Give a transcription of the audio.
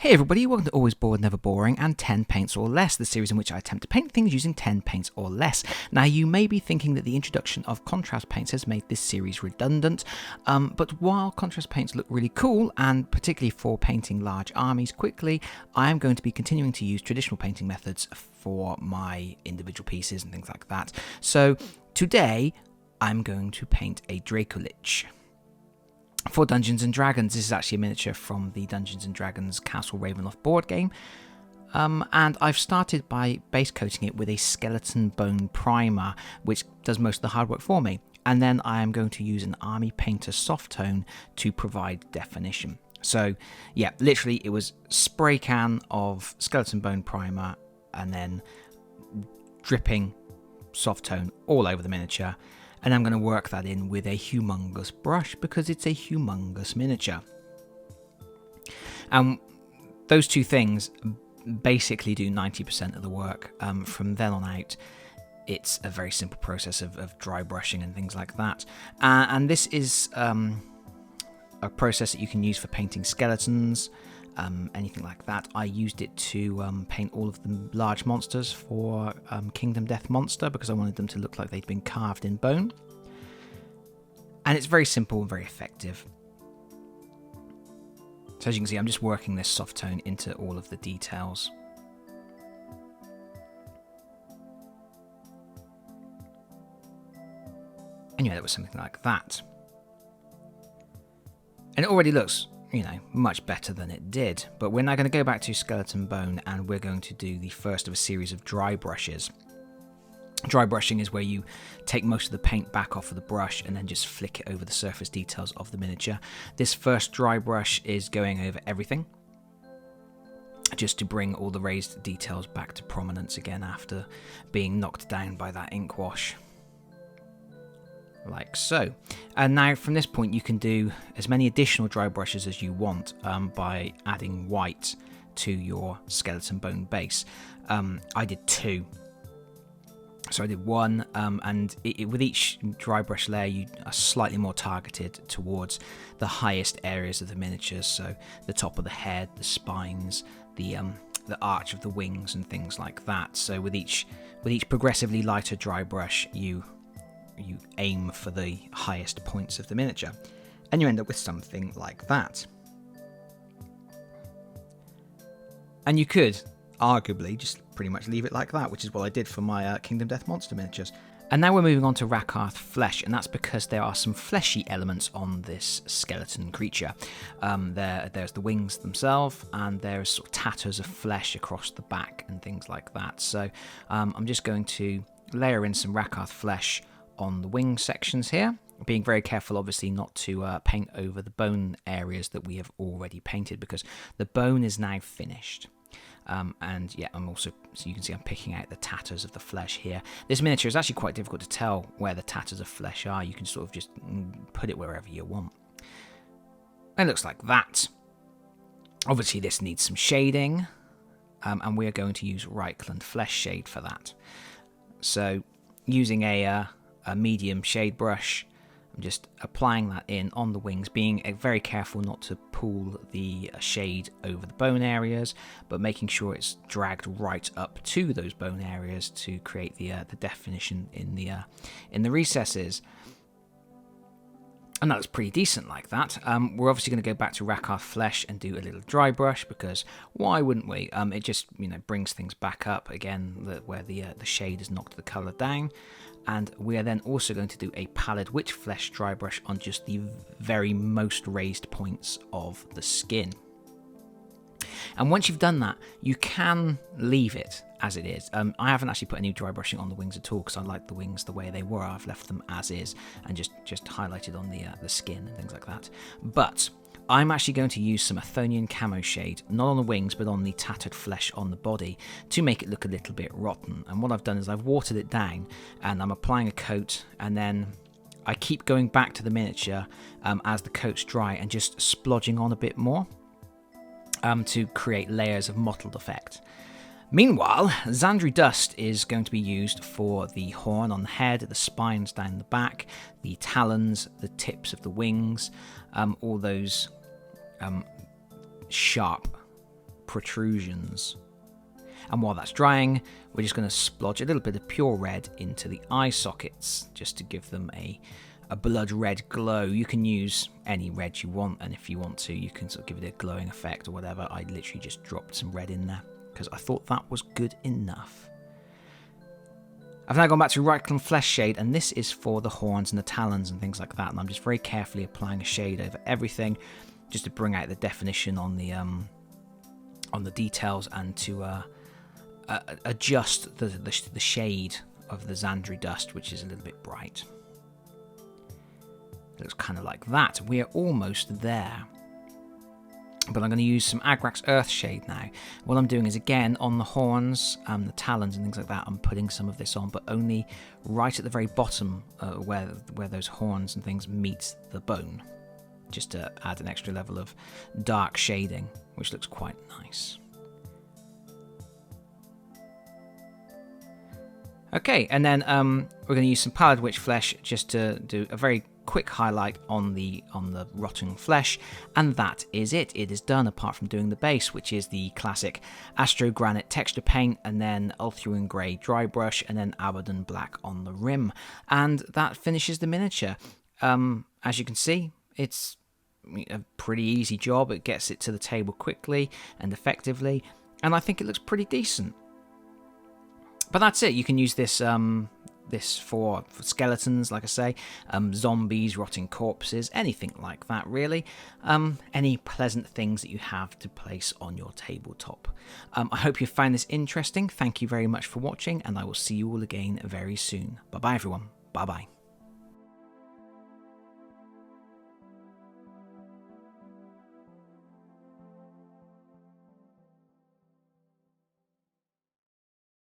Hey everybody, welcome to Always Bored, Never Boring and 10 Paints or Less, the series in which I attempt to paint things using 10 paints or less. Now you may be thinking that the introduction of contrast paints has made this series redundant, but while contrast paints look really cool, and particularly for painting large armies quickly, I am going to be continuing to use traditional painting methods for my individual pieces and things like that. So today I'm going to paint a Dracolich. For Dungeons & Dragons, this is actually a miniature from the Dungeons & Dragons Castle Ravenloft board game. And I've started by base coating it with a skeleton bone primer, which does most of the hard work for me. And then I am going to use an Army Painter soft tone to provide definition. So yeah, literally it was spray can of skeleton bone primer and then dripping soft tone all over the miniature. And I'm going to work that in with a humongous brush because it's a humongous miniature. And those two things basically do 90% of the work. From then on out, it's a very simple process of dry brushing and things like that. And this is a process that you can use for painting skeletons, anything like that. I used it to paint all of the large monsters for Kingdom Death Monster because I wanted them to look like they'd been carved in bone. And it's very simple and very effective. So as you can see, I'm just working this soft tone into all of the details. Anyway, that was something like that. And it already looks, you know, much better than it did. But we're now going to go back to skeleton bone and we're going to do the first of a series of dry brushes. Dry brushing is where you take most of the paint back off of the brush and then just flick it over the surface details of the miniature. This first dry brush is going over everything, just to bring all the raised details back to prominence again after being knocked down by that ink wash. Like so. And now from this point you can do as many additional dry brushes as you want by adding white to your skeleton bone base. I did two. So I did one, and with each dry brush layer you are slightly more targeted towards the highest areas of the miniatures, so the top of the head, the spines, the arch of the wings and things like that. So with each progressively lighter dry brush you aim for the highest points of the miniature, and you end up with something like that. And you could arguably just pretty much leave it like that, which is what I did for my Kingdom Death Monster miniatures. And now we're moving on to Rakarth Flesh, and that's because there are some fleshy elements on this skeleton creature. There's the wings themselves, and there's sort of tatters of flesh across the back and things like that. So I'm just going to layer in some Rakarth Flesh on the wing sections here, being very careful obviously not to paint over the bone areas that we have already painted, because the bone is now finished. And yeah, I'm also, so you can see I'm picking out the tatters of the flesh here. This miniature is actually quite difficult to tell where the tatters of flesh are. You can sort of just put it wherever you want. It looks like that. Obviously this needs some shading, and we're going to use Reikland Fleshshade for that. So using a medium shade brush, I'm just applying that in on the wings, being very careful not to pull the shade over the bone areas, but making sure it's dragged right up to those bone areas to create the definition in the recesses. And that looks pretty decent like that. We're obviously going to go back to Rakarth Flesh and do a little dry brush, because why wouldn't we? It just, you know, brings things back up again where the shade has knocked the colour down. And we are then also going to do a Pallid Witch Flesh dry brush on just the very most raised points of the skin. And once you've done that, you can leave it as it is. I haven't actually put any dry brushing on the wings at all because I like the wings the way they were. I've left them as is and just highlighted on the skin and things like that. But I'm actually going to use some Athonian Camoshade, not on the wings, but on the tattered flesh on the body, to make it look a little bit rotten. And what I've done is I've watered it down, and I'm applying a coat, and then I keep going back to the miniature as the coat's dry and just splodging on a bit more to create layers of mottled effect. Meanwhile, Xandri Dust is going to be used for the horn on the head, the spines down the back, the talons, the tips of the wings, all those sharp protrusions. And while that's drying, we're just going to splodge a little bit of pure red into the eye sockets, just to give them a blood red glow. You can use any red you want, and if you want to, you can sort of give it a glowing effect or whatever. I literally just dropped some red in there, because I thought that was good enough. I've now gone back to Reikland Fleshshade, and this is for the horns and the talons and things like that, and I'm just very carefully applying a shade over everything, just to bring out the definition on the details, and to adjust the shade of the Xandri dust, which is a little bit bright. It looks kind of like that. We are almost there. But I'm going to use some Agrax Earthsahde now. What I'm doing is, again, on the horns, the talons and things like that, I'm putting some of this on, but only right at the very bottom where those horns and things meet the bone, just to add an extra level of dark shading, which looks quite nice. Okay, and then we're going to use some Pallid Witch Flesh just to do a very quick highlight on the rotting flesh, and that is it. It is done, apart from doing the base, which is the classic Astrogranite texture paint, and then Ulthuan Grey dry brush, and then Abaddon Black on the rim, and that finishes the miniature. As you can see, it's a pretty easy job. It gets it to the table quickly and effectively, and I think it looks pretty decent. But that's it. You can use this for skeletons, like I say, zombies, rotting corpses, anything like that, really. Any pleasant things that you have to place on your tabletop. I hope you find this interesting. Thank you very much for watching, and I will see you all again very soon. Bye-bye, everyone. Bye-bye.